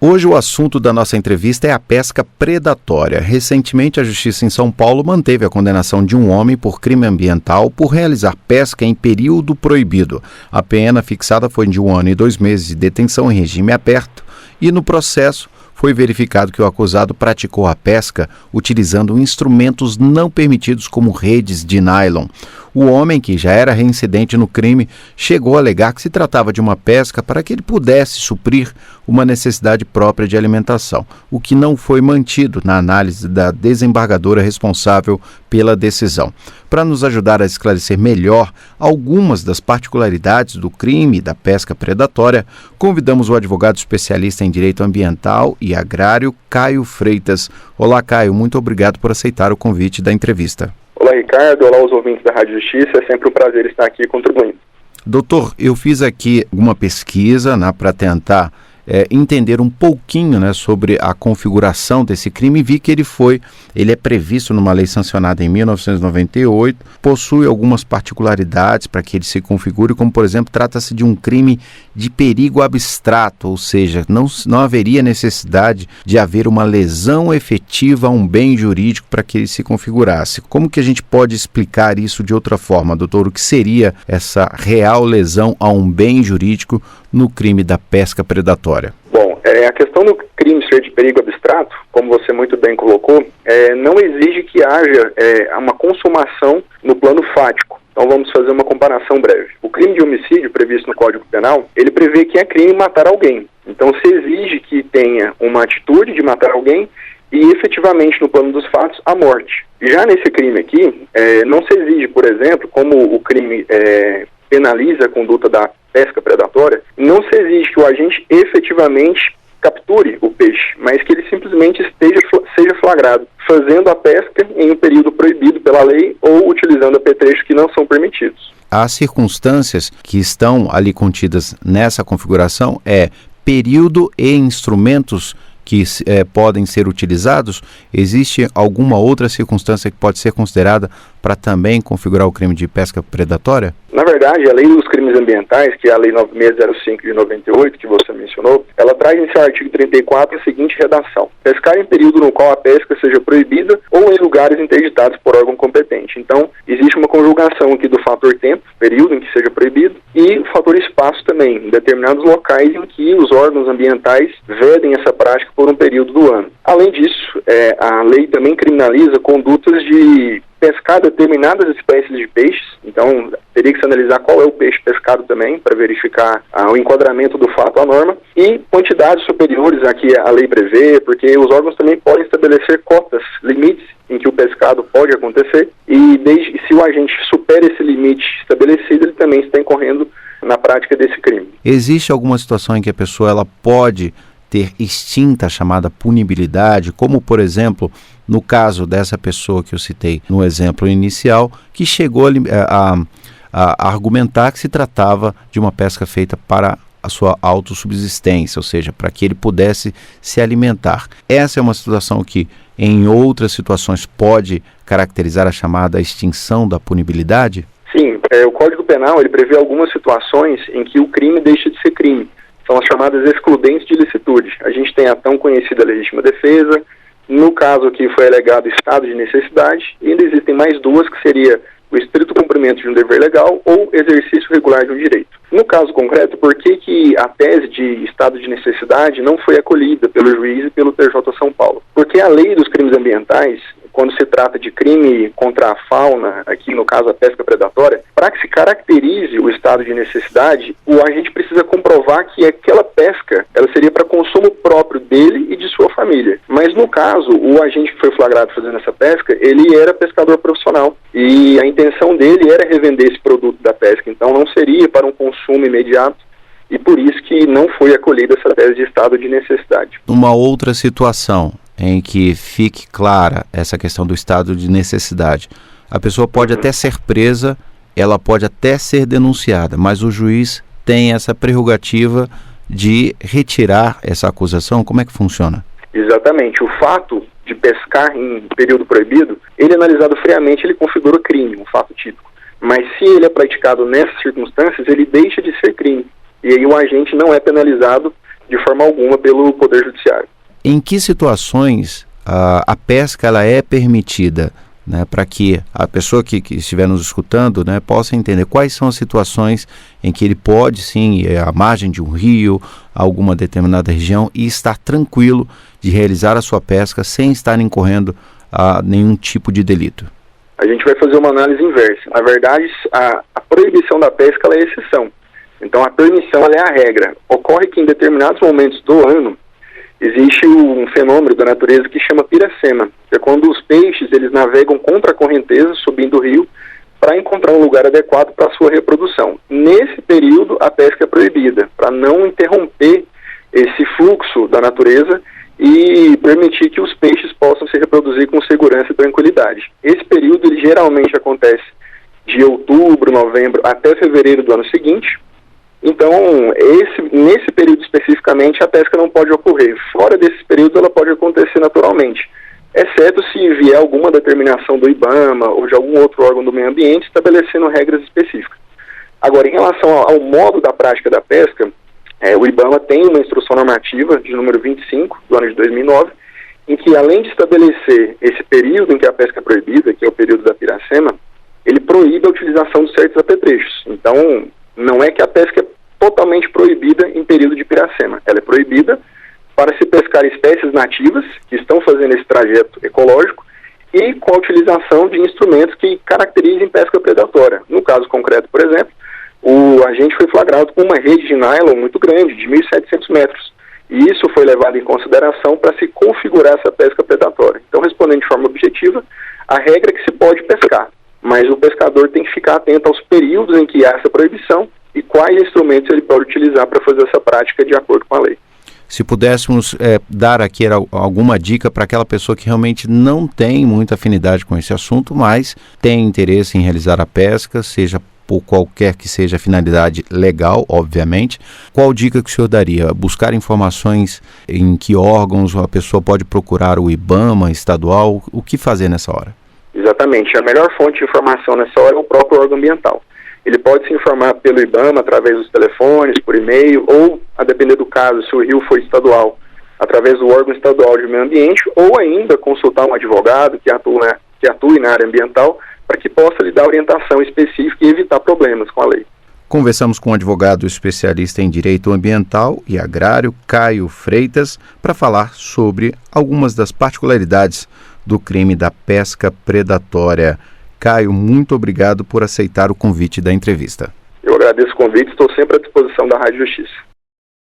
Hoje o assunto da nossa entrevista é a pesca predatória. Recentemente, a Justiça em São Paulo manteve a condenação de um homem por crime ambiental por realizar pesca em período proibido. A pena fixada foi de 1 ano e 2 meses de detenção em regime aberto e, no processo, foi verificado que o acusado praticou a pesca utilizando instrumentos não permitidos como redes de nylon. O homem, que já era reincidente no crime, chegou a alegar que se tratava de uma pesca para que ele pudesse suprir uma necessidade própria de alimentação, o que não foi mantido na análise da desembargadora responsável pela decisão. Para nos ajudar a esclarecer melhor algumas das particularidades do crime da pesca predatória, convidamos o advogado especialista em direito ambiental e agrário, Caio Freitas. Olá, Caio, muito obrigado por aceitar o convite da entrevista. Olá, Ricardo. Olá, os ouvintes da Rádio Justiça. É sempre um prazer estar aqui contribuindo. Doutor, eu fiz aqui uma pesquisa para tentar entender um pouquinho sobre a configuração desse crime e vi que ele é previsto numa lei sancionada em 1998, possui algumas particularidades para que ele se configure, como, por exemplo, trata-se de um crime de perigo abstrato, ou seja, não haveria necessidade de haver uma lesão efetiva a um bem jurídico para que ele se configurasse. Como que a gente pode explicar isso de outra forma, doutor? O que seria essa real lesão a um bem jurídico no crime da pesca predatória? Bom, a questão do crime ser de perigo abstrato, como você muito bem colocou, não exige que haja uma consumação no plano fático. Então vamos fazer uma comparação breve. O crime de homicídio previsto no Código Penal, ele prevê que é crime matar alguém. Então se exige que tenha uma atitude de matar alguém e efetivamente no plano dos fatos a morte. Já nesse crime aqui, não se exige, por exemplo, como o crime penaliza a conduta da pesca predatória, não se exige que o agente efetivamente capture o peixe, mas que ele simplesmente seja flagrado fazendo a pesca em um período proibido pela lei ou utilizando apetrechos que não são permitidos. As circunstâncias que estão ali contidas nessa configuração período e instrumentos que podem ser utilizados. Existe alguma outra circunstância que pode ser considerada para também configurar o crime de pesca predatória? Na verdade, a lei dos crimes ambientais, que é a lei 9605 de 98, que você mencionou, ela traz em seu artigo 34 a seguinte redação: pescar em período no qual a pesca seja proibida ou em lugares interditados por órgão competente. Então, existe uma conjugação aqui do fator tempo, período em que seja proibido, e o fator espaço também, em determinados locais em que os órgãos ambientais vedem essa prática por um período do ano. Além disso, a lei também criminaliza condutas de pescar determinadas espécies de peixes. Então teria que se analisar qual é o peixe pescado também, para verificar o enquadramento do fato à norma, e quantidades superiores a que a lei prevê, porque os órgãos também podem estabelecer cotas, limites em que o pescado pode acontecer, e se o agente supera esse limite estabelecido, ele também está incorrendo na prática desse crime. Existe alguma situação em que a pessoa ela pode ter extinta a chamada punibilidade, como, por exemplo, no caso dessa pessoa que eu citei no exemplo inicial, que chegou a argumentar que se tratava de uma pesca feita para a sua autossubsistência, ou seja, para que ele pudesse se alimentar. Essa é uma situação que, em outras situações, pode caracterizar a chamada extinção da punibilidade? Sim, o Código Penal ele prevê algumas situações em que o crime deixa de ser crime. São as chamadas excludentes de ilicitude. A gente tem a tão conhecida legítima defesa, no caso que foi alegado estado de necessidade, e ainda existem mais duas, que seria o estrito cumprimento de um dever legal ou exercício regular de um direito. No caso concreto, por que a tese de estado de necessidade não foi acolhida pelo juiz e pelo TJ São Paulo? Porque a lei dos crimes ambientais, quando se trata de crime contra a fauna, aqui no caso a pesca predatória, para que se caracterize o estado de necessidade, o agente precisa comprovar que aquela pesca ela seria para consumo próprio dele e de sua família. Mas no caso, o agente que foi flagrado fazendo essa pesca, ele era pescador profissional e a intenção dele era revender esse produto da pesca, então não seria para um consumo imediato, e por isso que não foi acolhida essa tese de estado de necessidade. Uma outra situação em que fique clara essa questão do estado de necessidade. A pessoa pode até ser presa, ela pode até ser denunciada, mas o juiz tem essa prerrogativa de retirar essa acusação. Como é que funciona? Exatamente. O fato de pescar em período proibido, ele analisado friamente, ele configura crime, um fato típico. Mas se ele é praticado nessas circunstâncias, ele deixa de ser crime. E aí o agente não é penalizado de forma alguma pelo Poder Judiciário. Em que situações a pesca ela é permitida, né, para que a pessoa que estiver nos escutando, né, possa entender quais são as situações em que ele pode sim ir à margem de um rio, a alguma determinada região e estar tranquilo de realizar a sua pesca sem estar incorrendo a nenhum tipo de delito? A gente vai fazer uma análise inversa. Na verdade, a proibição da pesca ela é exceção. Então a permissão ela é a regra. Ocorre que em determinados momentos do ano existe um fenômeno da natureza que chama piracema, que é quando os peixes eles navegam contra a correnteza, subindo o rio, para encontrar um lugar adequado para a sua reprodução. Nesse período, a pesca é proibida, para não interromper esse fluxo da natureza e permitir que os peixes possam se reproduzir com segurança e tranquilidade. Esse período ele geralmente acontece de outubro, novembro até fevereiro do ano seguinte. Então, nesse período especificamente, a pesca não pode ocorrer. Fora desse período, ela pode acontecer naturalmente, exceto se vier alguma determinação do IBAMA ou de algum outro órgão do meio ambiente estabelecendo regras específicas. Agora, em relação ao modo da prática da pesca, o IBAMA tem uma instrução normativa de número 25, do ano de 2009, em que, além de estabelecer esse período em que a pesca é proibida, que é o período da piracema, ele proíbe a utilização de certos apetrechos. Então, não é que a pesca é totalmente proibida em período de piracema. Ela é proibida para se pescar espécies nativas que estão fazendo esse trajeto ecológico e com a utilização de instrumentos que caracterizem pesca predatória. No caso concreto, por exemplo, a gente foi flagrado com uma rede de nylon muito grande, de 1.700 metros. E isso foi levado em consideração para se configurar essa pesca predatória. Então, respondendo de forma objetiva, a regra é que se pode pescar, mas o pescador tem que ficar atento aos períodos em que há essa proibição e quais instrumentos ele pode utilizar para fazer essa prática de acordo com a lei. Se pudéssemos dar aqui alguma dica para aquela pessoa que realmente não tem muita afinidade com esse assunto, mas tem interesse em realizar a pesca, seja por qualquer que seja a finalidade legal, obviamente, qual dica que o senhor daria? Buscar informações em que órgãos a pessoa pode procurar o IBAMA estadual? O que fazer nessa hora? Exatamente. A melhor fonte de informação nessa hora é o próprio órgão ambiental. Ele pode se informar pelo IBAMA, através dos telefones, por e-mail, ou, a depender do caso, se o rio for estadual, através do órgão estadual de meio ambiente, ou ainda consultar um advogado que atue na área ambiental, para que possa lhe dar orientação específica e evitar problemas com a lei. Conversamos com o advogado especialista em direito ambiental e agrário, Caio Freitas, para falar sobre algumas das particularidades do crime da pesca predatória. Caio, muito obrigado por aceitar o convite da entrevista. Eu agradeço o convite, estou sempre à disposição da Rádio Justiça.